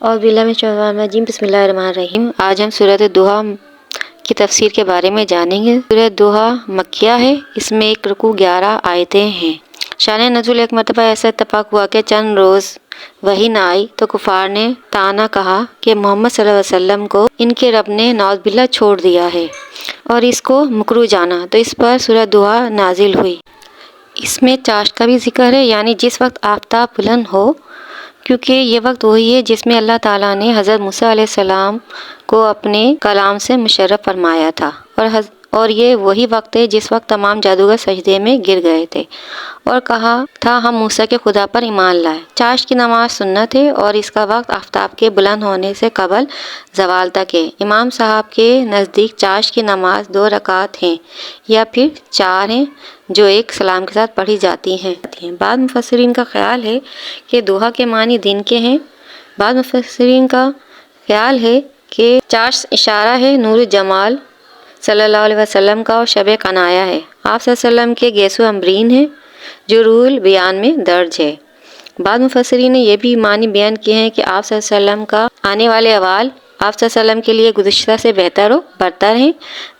اور بسم اللہ الرحمن الرحیم۔ آج ہم سورۃ الضحیٰ کی تفسیر کے بارے میں جانیں گے۔ سورۃ الضحیٰ مکیہ ہے، اس میں 1 رکوع 11 آیتیں ہیں۔ شان نزول ایک مرتبہ ایسا اتفاق ہوا کہ چند روز وحی نہ آئی تو کفار نے طعنہ کہا کہ محمد صلی اللہ علیہ وسلم کو ان کے رب نے نعوذ باللہ چھوڑ دیا ہے اور اس کو مکروہ جانا، تو اس پر سورۃ الضحیٰ نازل ہوئی۔ اس میں چاشت کا بھی ذکر ہے، یعنی جس وقت آفتاب بلند ہو، کیونکہ یہ وقت وہی ہے جس میں اللہ تعالیٰ نے حضرت موسیٰ علیہ السلام کو اپنے کلام سے مشرف فرمایا تھا، اور یہ وہی وقت ہے جس وقت تمام جادوگر سجدے میں گر گئے تھے اور کہا تھا ہم موسیٰ کے خدا پر ایمان لائے۔ چاشت کی نماز سنت ہے اور اس کا وقت آفتاب کے بلند ہونے سے قبل زوال تک ہے۔ امام صاحب کے نزدیک چاشت کی نماز 2 رکعت ہیں یا پھر 4 ہیں، جو ایک سلام کے ساتھ پڑھی جاتی ہیں۔ بعض مفسرین کا خیال ہے کہ ضحیٰ کے معنی دن کے ہیں۔ بعض مفسرین کا خیال ہے کہ چاشت اشارہ ہے نور جمال صلی اللہ علیہ وسلم کا اور شب عنایہ ہے۔ آپ صلی اللہ علیہ وسلم کے گیس و امبرین ہے جو روح البیان میں درج ہے۔ بعض مفسرین نے یہ بھی معنی بیان کیے ہیں کہ آپ صلی اللہ علیہ وسلم کا آنے والے احوال آپ صلی اللہ علیہ وسلم کے لیے گزشتہ سے بہتر و برتر ہیں،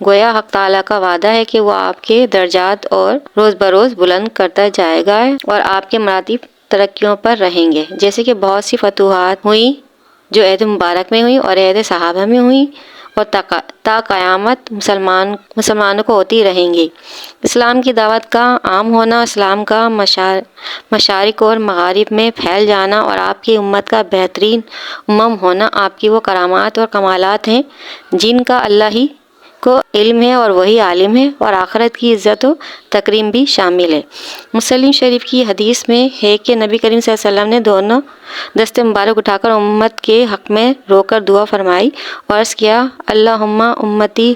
گویا حق تعالیٰ کا وعدہ ہے کہ وہ آپ کے درجات اور روز بروز بلند کرتا جائے گا اور آپ کے مراتب ترقیوں پر رہیں گے، جیسے کہ بہت سی فتوحات ہوئیں جو عہد مبارک میں ہوئیں اور عہد صحابہ میں ہوئیں اور تا قیامت مسلمانوں کو ہوتی رہیں گی۔ اسلام کی دعوت کا عام ہونا، اسلام کا مشارق اور مغارب میں پھیل جانا اور آپ کی امت کا بہترین ہونا آپ کی وہ کرامات اور کمالات ہیں جن کا اللہ ہی کو علم ہے اور وہی عالم ہے، اور آخرت کی عزت و تکریم بھی شامل ہے۔ مسلم شریف کی حدیث میں ہے کہ نبی کریم صلی اللہ علیہ وسلم نے دونوں دست مبارک اٹھا کر امت کے حق میں رو کر دعا فرمائی اور عرض کیا اللہم امتی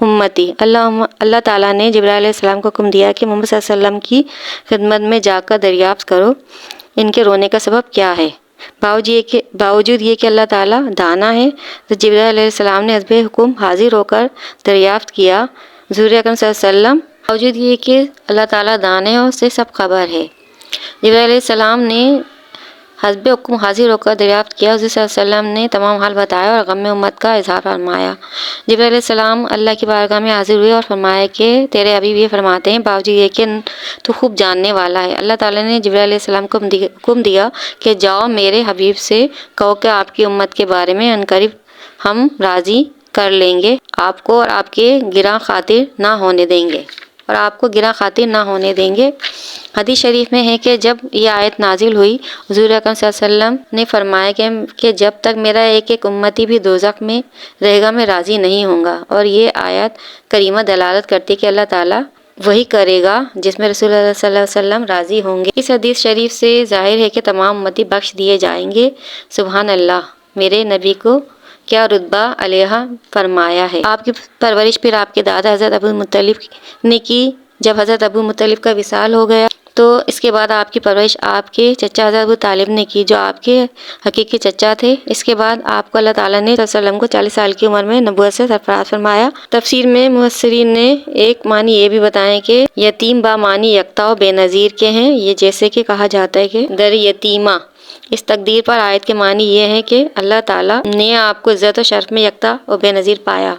امتی۔ اللہ تعالیٰ نے جبرائیل علیہ السلام کو حکم دیا کہ محمد صلی اللہ علیہ وسلم کی خدمت میں جا کر دریافت کرو ان کے رونے کا سبب کیا ہے۔ باوجود یہ کہ اللہ تعالیٰ دانا ہے، تو جبرائیل علیہ السلام نے حسب حکم حاضر ہو کر دریافت کیا۔ حضور اکرم صلی اللہ علیہ وسلم باوجود یہ کہ اللہ تعالیٰ دانا ہے اور اسے سب خبر ہے، جبرائیل علیہ السلام نے حسب حکم حاضر ہو کر دریافت کیا۔ حضور صلی اللہ علیہ وسلم نے تمام حال بتایا اور غم امت کا اظہار فرمایا۔ جبرائیل علیہ السلام اللہ کی بارگاہ میں حاضر ہوئے اور فرمایا کہ تیرے حبیب یہ فرماتے ہیں، باوجود یہ کہ تو خوب جاننے والا ہے۔ اللہ تعالیٰ نے جبرائیل علیہ السلام کو حکم دیا کہ جاؤ میرے حبیب سے کہو کہ آپ کی امت کے بارے میں عنقریب ہم راضی کر لیں گے، آپ کو اور آپ کے گراں خاطر نہ ہونے دیں گے۔ حدیث شریف میں ہے کہ جب یہ آیت نازل ہوئی، حضور اکرم صلی اللہ علیہ وسلم نے فرمایا کہ جب تک میرا ایک امتی بھی دوزخ میں رہے گا میں راضی نہیں ہوں گا، اور یہ آیت کریمہ دلالت کرتی کہ اللہ تعالیٰ وہی کرے گا جس میں رسول اللہ صلی اللہ علیہ وسلم راضی ہوں گے۔ اس حدیث شریف سے ظاہر ہے کہ تمام امتی بخش دیے جائیں گے۔ سبحان اللہ، میرے نبی کو کیا رتبہ علیہ فرمایا ہے۔ آپ کی پرورش پھر آپ کے دادا حضرت ابو مطلب نے کی۔ جب حضرت ابو مطلب کا وصال ہو گیا تو اس کے بعد آپ کی پرورش آپ کے چچا حضرت ابو طالب نے کی، جو آپ کے حقیقی چچا تھے۔ اس کے بعد آپ کو اللہ تعالیٰ نے صلی اللہ علیہ وسلم کو 40 سال کی عمر میں نبوت سے سرفراز فرمایا۔ تفسیر میں مفسرین نے ایک معنی یہ بھی بتائے کہ یتیم با معنی یکتا و بے نظیر کے ہیں، یہ جیسے کہ کہا جاتا ہے کہ در یتیمہ۔ اس تقدیر پر آیت کے معنی یہ ہے کہ اللہ تعالیٰ نے آپ کو عزت و شرف میں یکتا و بے نظیر پایا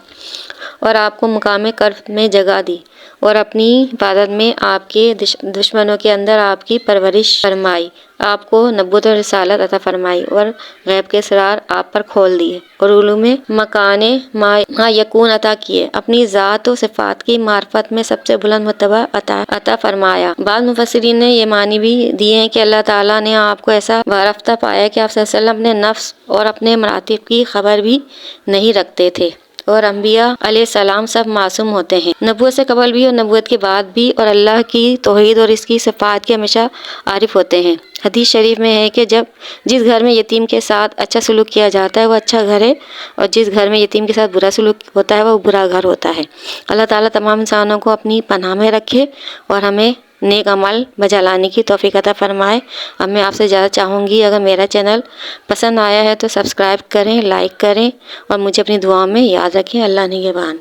اور آپ کو مقام کرب میں جگہ دی اور اپنی حفاظت میں آپ کے دشمنوں کے اندر آپ کی پرورش فرمائی، آپ کو نبوت و رسالت عطا فرمائی اور غیب کے اسرار آپ پر کھول دیے اور علوم مکان ما یکون عطا کیے، اپنی ذات و صفات کی معرفت میں سب سے بلند مرتبہ عطا فرمایا۔ بعض مفسرین نے یہ معنی بھی دیے ہیں کہ اللہ تعالیٰ نے آپ کو ایسا وارفتہ پایا کہ آپ صلی اللہ علیہ وسلم اپنے نفس اور اپنے مراتب کی خبر بھی نہیں رکھتے تھے، اور انبیاء علیہ السلام سب معصوم ہوتے ہیں، نبوت سے قبل بھی اور نبوت کے بعد بھی، اور اللہ کی توحید اور اس کی صفات کے ہمیشہ عارف ہوتے ہیں۔ حدیث شریف میں ہے کہ جس گھر میں یتیم کے ساتھ اچھا سلوک کیا جاتا ہے وہ اچھا گھر ہے، اور جس گھر میں یتیم کے ساتھ برا سلوک ہوتا ہے وہ برا گھر ہوتا ہے۔ اللہ تعالیٰ تمام انسانوں کو اپنی پناہ میں رکھے اور ہمیں نیک عمل بجا لانے کی توفیق عطا فرمائے۔ اب میں آپ سے اجازت چاہوں گی، اگر میرا چینل پسند آیا ہے تو سبسکرائب کریں، لائک کریں اور مجھے اپنی دعاؤں میں یاد رکھیں۔ اللہ نگہبان۔